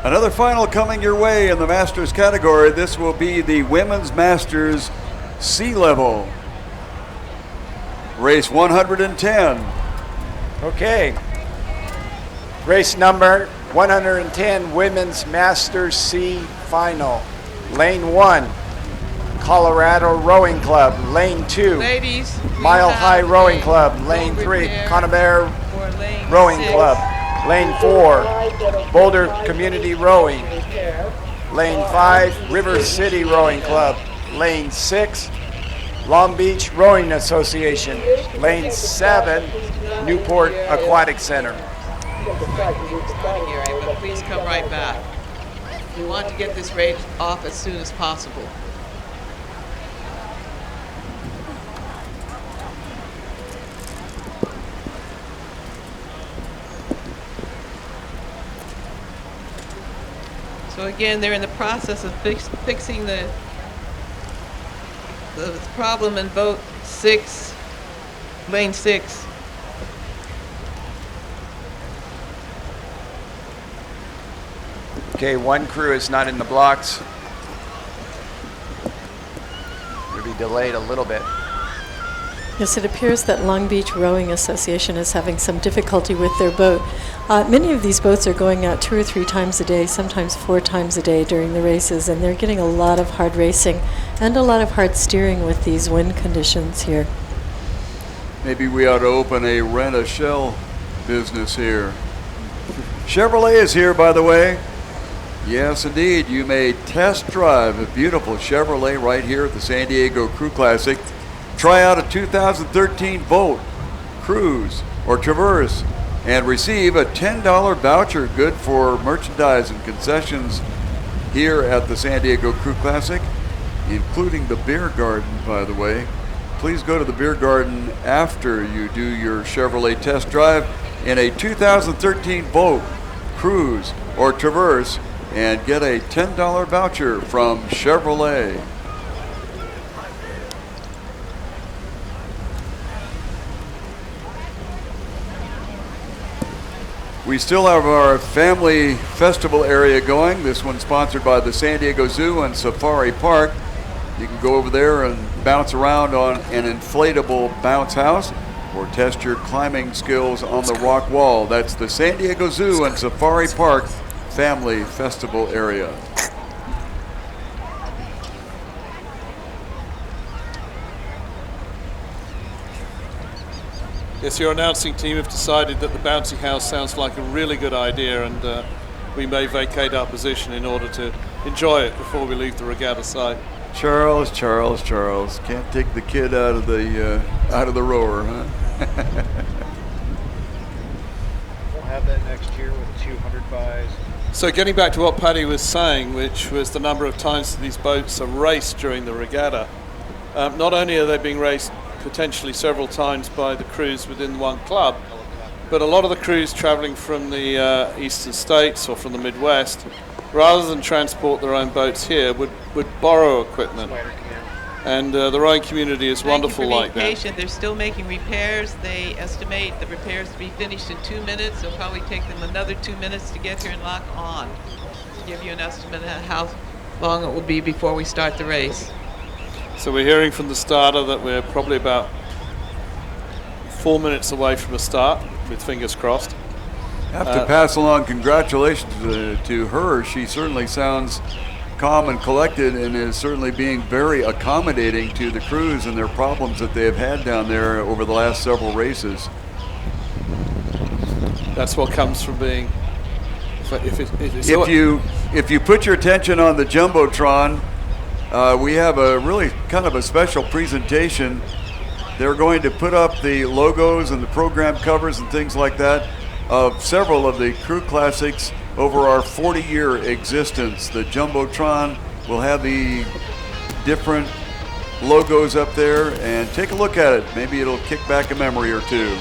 Another final coming your way in the Masters category. This will be the Women's Masters Sea Level. Race 110. Okay. Race number 110, Women's Masters C Final. Lane 1, Colorado Rowing Club. Lane 2, Ladies, Mile High Rowing Club. Lane 3, Conabare Rowing Club. Lane 4, Boulder Community Rowing. Lane 5, River City Rowing Club. Lane 6, Long Beach Rowing Association. Lane 7, Newport Aquatic Center. Gary, but please come right back. We want to get this race off as soon as possible. So again, they're in the process of fixing the problem in boat 6, lane 6. Okay, one crew is not in the blocks. We'll be delayed a little bit. Yes, it appears that Long Beach Rowing Association is having some difficulty with their boat. Many of these boats are going out 2 or 3 times a day, sometimes 4 times a day during the races, and they're getting a lot of hard racing and a lot of hard steering with these wind conditions here. Maybe we ought to open a rent-a-shell business here. Chevrolet is here, by the way. Yes, indeed. You may test drive a beautiful Chevrolet right here at the San Diego Crew Classic. Try out a 2013 Volt, Cruise, or Traverse and receive a $10 voucher good for merchandise and concessions here at the San Diego Crew Classic, including the beer garden, by the way. Please go to the beer garden after you do your Chevrolet test drive in a 2013 Volt, Cruise, or Traverse and get a $10 voucher from Chevrolet. We still have our family festival area going. This one's sponsored by the San Diego Zoo and Safari Park. You can go over there and bounce around on an inflatable bounce house or test your climbing skills on the rock wall. That's the San Diego Zoo and Safari Park Family Festival area. Yes, your announcing team have decided that the bouncy house sounds like a really good idea, and we may vacate our position in order to enjoy it before we leave the regatta site. Charles, can't take the kid out of the rower, huh? We'll have that next year with 200 buys. So getting back to what Paddy was saying, which was the number of times that these boats are raced during the regatta, not only are they being raced potentially several times by the crews within one club, but a lot of the crews traveling from the eastern states or from the Midwest, rather than transport their own boats here, would borrow equipment. And the rowing community is wonderful like that. Thank you for being patient. They're still making repairs. They estimate the repairs to be finished in 2 minutes. It'll probably take them another 2 minutes to get here and lock on. To give you an estimate of how long it will be before we start the race. So we're hearing from the starter that we're probably about 4 minutes away from a start, with fingers crossed. Have to pass along congratulations to her. She certainly sounds calm and collected and is certainly being very accommodating to the crews and their problems that they have had down there over the last several races. That's what comes from being. If you put your attention on the Jumbotron, we have a really kind of a special presentation. They're going to put up the logos and the program covers and things like that of several of the Crew Classics over our 40-year existence. The Jumbotron will have the different logos up there, and take a look at it. Maybe it'll kick back a memory or two.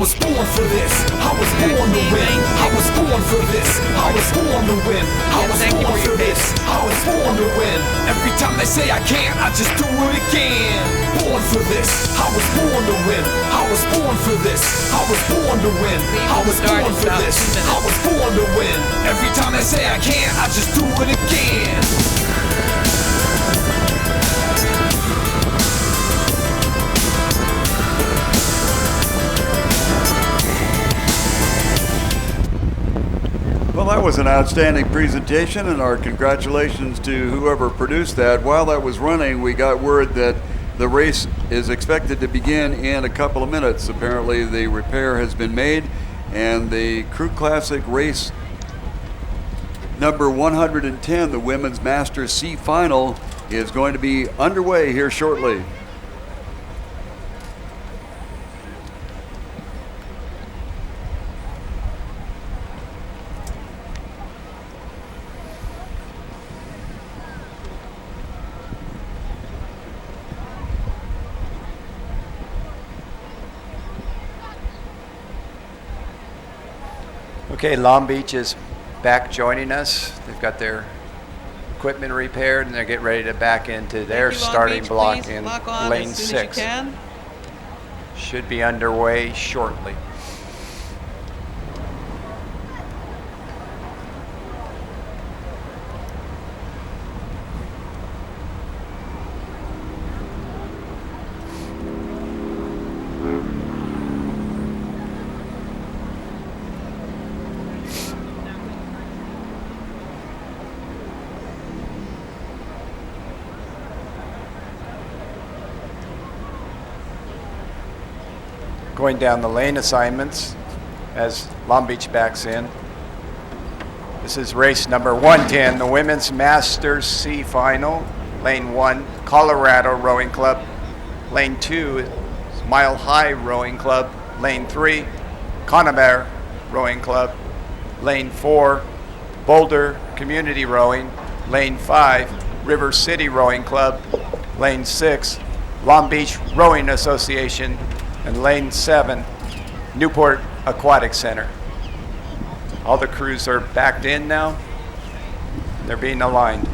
was born for this. I was born to win. I was born for this. I was born to win. I was born for this. I was born to win. Every time they say I can't, I just do it again. Born for this. I was born to win. I was born for this. I was born to win. I was born for this. I was born to win. Every time they say I can't, I just do it again. Well, that was an outstanding presentation, and our congratulations to whoever produced that. While that was running, we got word that the race is expected to begin in a couple of minutes. Apparently, the repair has been made, and the Crew Classic race number 110, the Women's Masters C Final, is going to be underway here shortly. Okay, Long Beach is back joining us. They've got their equipment repaired and they're getting ready to back into their Thank you, Long starting Beach. block Please in lock on lane as soon as you 6. can. Should be underway shortly. Going down the lane assignments as Long Beach backs in. This is race number 110, the Women's Masters C Final. Lane 1, Colorado Rowing Club. Lane 2 is Mile High Rowing Club. Lane 3, Conover Rowing Club. Lane 4, Boulder Community Rowing. Lane 5, River City Rowing Club. Lane 6, Long Beach Rowing Association. And lane 7, Newport Aquatic Center. All the crews are backed in now. They're being aligned.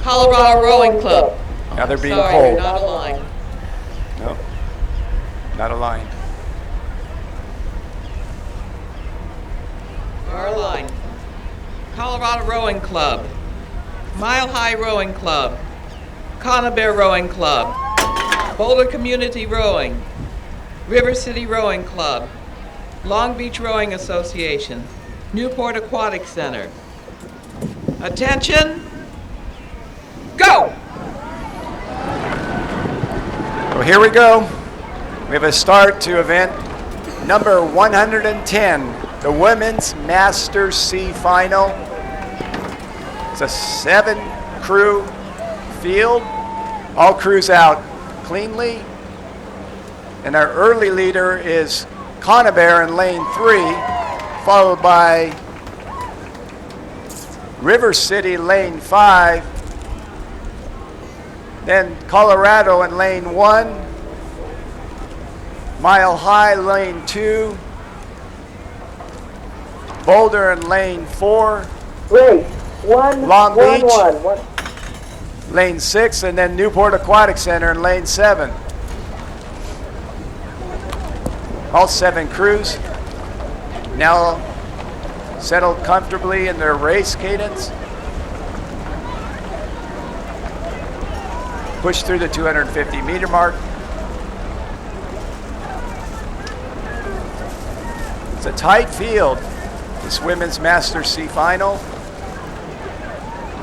Colorado Rowing Club. Now they're being Sorry, pulled. you're not aligned. No, not aligned. You're aligned. Colorado Rowing Club. Mile High Rowing Club. Conover Rowing Club. Boulder Community Rowing, River City Rowing Club, Long Beach Rowing Association, Newport Aquatic Center. Attention, go! So here we go. We have a start to event number 110, the Women's Masters C Final. It's a 7-crew field, all crews out cleanly, and our early leader is Conover in lane 3, followed by River City lane 5, then Colorado in lane 1, Mile High lane 2, Boulder in lane 4, Long Beach lane 6, and then Newport Aquatic Center in lane 7. All 7 crews now settled comfortably in their race cadence. Push through the 250-meter mark. It's a tight field, this Women's Masters C Final.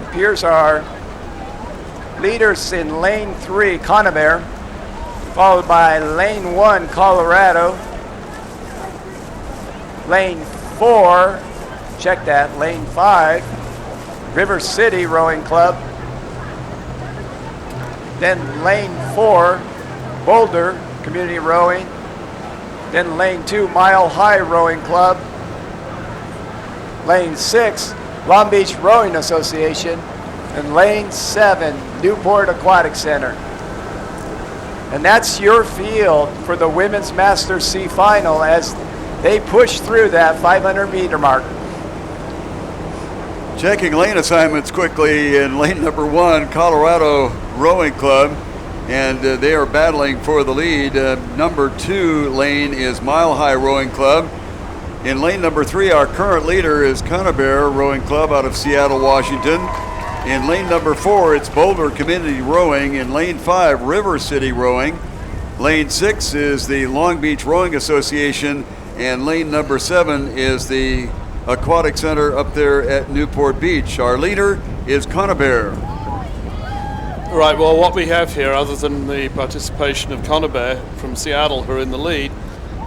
It appears our leaders in lane 3, Conover, followed by lane 1, Colorado. Lane 4, check that, lane 5, River City Rowing Club. Then lane 4, Boulder Community Rowing. Then lane 2, Mile High Rowing Club. Lane 6, Long Beach Rowing Association. And lane 7, Newport Aquatic Center. And that's your field for the Women's Master C Final as they push through that 500-meter mark. Checking lane assignments quickly in lane number 1, Colorado Rowing Club, and they are battling for the lead. Number 2 lane is Mile High Rowing Club. In lane number 3, our current leader is Conover Rowing Club out of Seattle, Washington. In lane number 4, it's Boulder Community Rowing. In lane 5, River City Rowing. Lane 6 is the Long Beach Rowing Association, and lane number 7 is the Aquatic Center up there at Newport Beach. Our leader is Conover. Right, well, what we have here, other than the participation of Conover from Seattle, who are in the lead,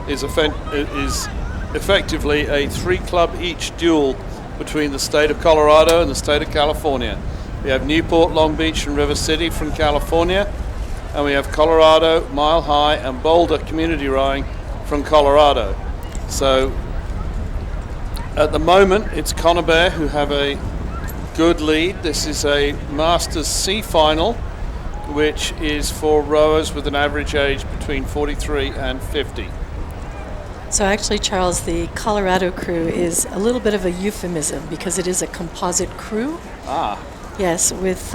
is effectively a 3-club each duel between the state of Colorado and the state of California. We have Newport, Long Beach, and River City from California, and we have Colorado, Mile High, and Boulder Community Rowing from Colorado. So at the moment, it's Conover who have a good lead. This is a Masters C Final, which is for rowers with an average age between 43 and 50. So actually, Charles, the Colorado crew is a little bit of a euphemism because it is a composite crew. Ah. Yes, with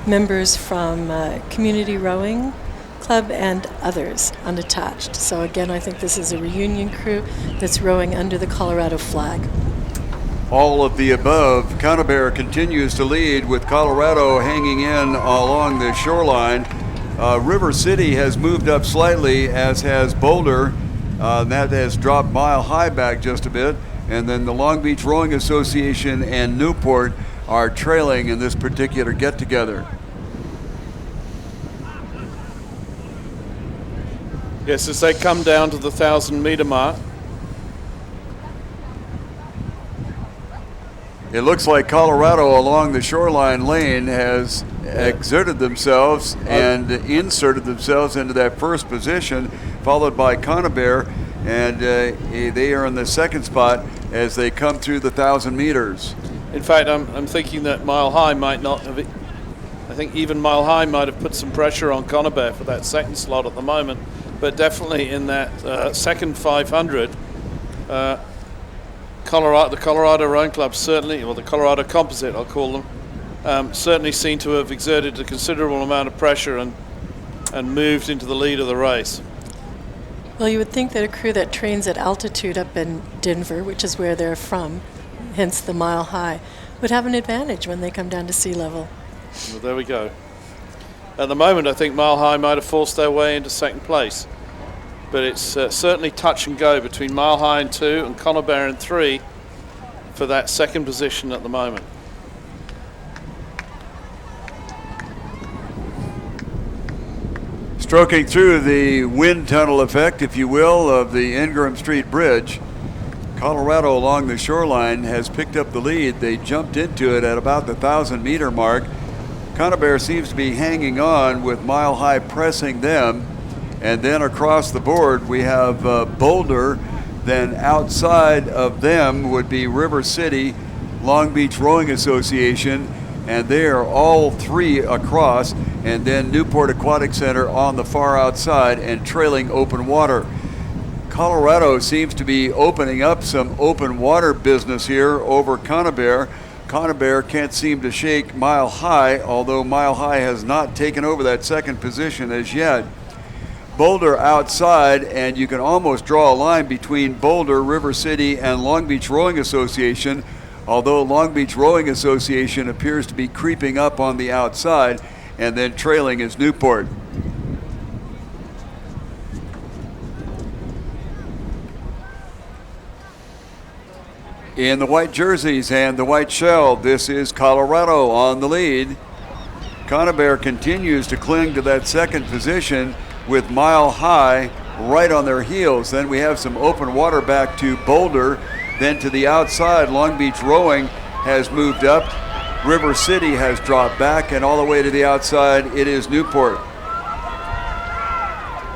members from Community Rowing Club and others unattached. So again, I think this is a reunion crew that's rowing under the Colorado flag. All of the above. Conover continues to lead with Colorado hanging in along the shoreline. River City has moved up slightly, as has Boulder. That has dropped Mile High back just a bit. And then the Long Beach Rowing Association and Newport are trailing in this particular get-together. Yes, as they come down to the 1,000-meter mark. It looks like Colorado along the shoreline lane has exerted themselves and inserted themselves into that first position, followed by Conover, and they are in the second spot as they come through the 1,000 meters. In fact, I'm thinking that Mile High might not have. I think even Mile High might have put some pressure on Conover for that second slot at the moment. But definitely in that second 500, the Colorado Rowing Club certainly, or the Colorado Composite, I'll call them, certainly seem to have exerted a considerable amount of pressure and moved into the lead of the race. Well, you would think that a crew that trains at altitude up in Denver, which is where they're from, hence the Mile High, would have an advantage when they come down to sea level. Well, there we go. At the moment, I think Mile High might have forced their way into second place. But it's certainly touch and go between Mile High in 2 and Conover in 3 for that second position at the moment. Stroking through the wind tunnel effect, if you will, of the Ingram Street Bridge, Colorado along the shoreline has picked up the lead. They jumped into it at about the 1,000-meter mark. Conover seems to be hanging on with Mile High pressing them. And then across the board, we have Boulder. Then outside of them would be River City, Long Beach Rowing Association, and they are all 3 across. And then Newport Aquatic Center on the far outside and trailing Open Water. Colorado seems to be opening up some open water business here over Conover. Conover can't seem to shake Mile High, although Mile High has not taken over that second position as yet. Boulder outside, and you can almost draw a line between Boulder, River City, and Long Beach Rowing Association, although Long Beach Rowing Association appears to be creeping up on the outside, and then trailing is Newport. In the white jerseys and the white shell, this is Colorado on the lead. Conover continues to cling to that second position with Mile High right on their heels. Then we have some open water back to Boulder. Then to the outside, Long Beach Rowing has moved up. River City has dropped back, and all the way to the outside, it is Newport.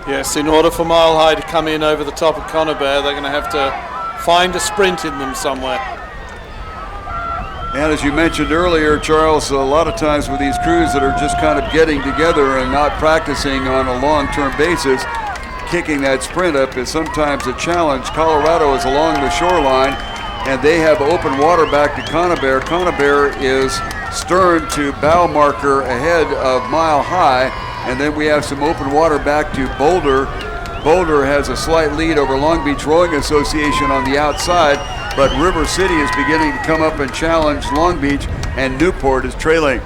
Yes, in order for Mile High to come in over the top of Conover, they're going to have to find a sprint in them somewhere. And as you mentioned earlier, Charles, a lot of times with these crews that are just kind of getting together and not practicing on a long-term basis, kicking that sprint up is sometimes a challenge. Colorado is along the shoreline, and they have open water back to Conover. Conover is stern to bow marker ahead of Mile High, and then we have some open water back to Boulder. Boulder has a slight lead over Long Beach Rowing Association on the outside, but River City is beginning to come up and challenge Long Beach, and Newport is trailing.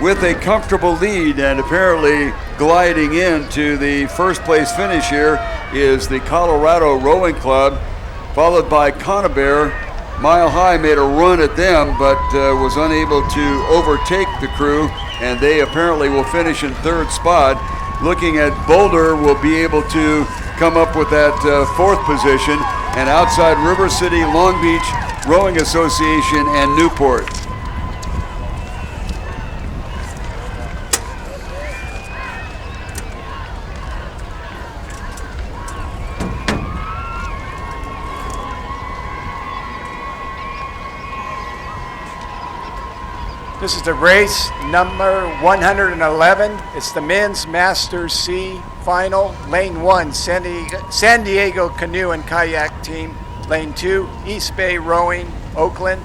With a comfortable lead and apparently gliding into the first place finish here is the Colorado Rowing Club, followed by Conover. Mile High made a run at them, but was unable to overtake the crew, and they apparently will finish in third spot. Looking at Boulder, will be able to come up with that fourth position, and outside River City, Long Beach Rowing Association, and Newport. This is the race number 111. It's the men's Masters C final. Lane 1, San Diego Canoe and Kayak Team. Lane 2, East Bay Rowing, Oakland.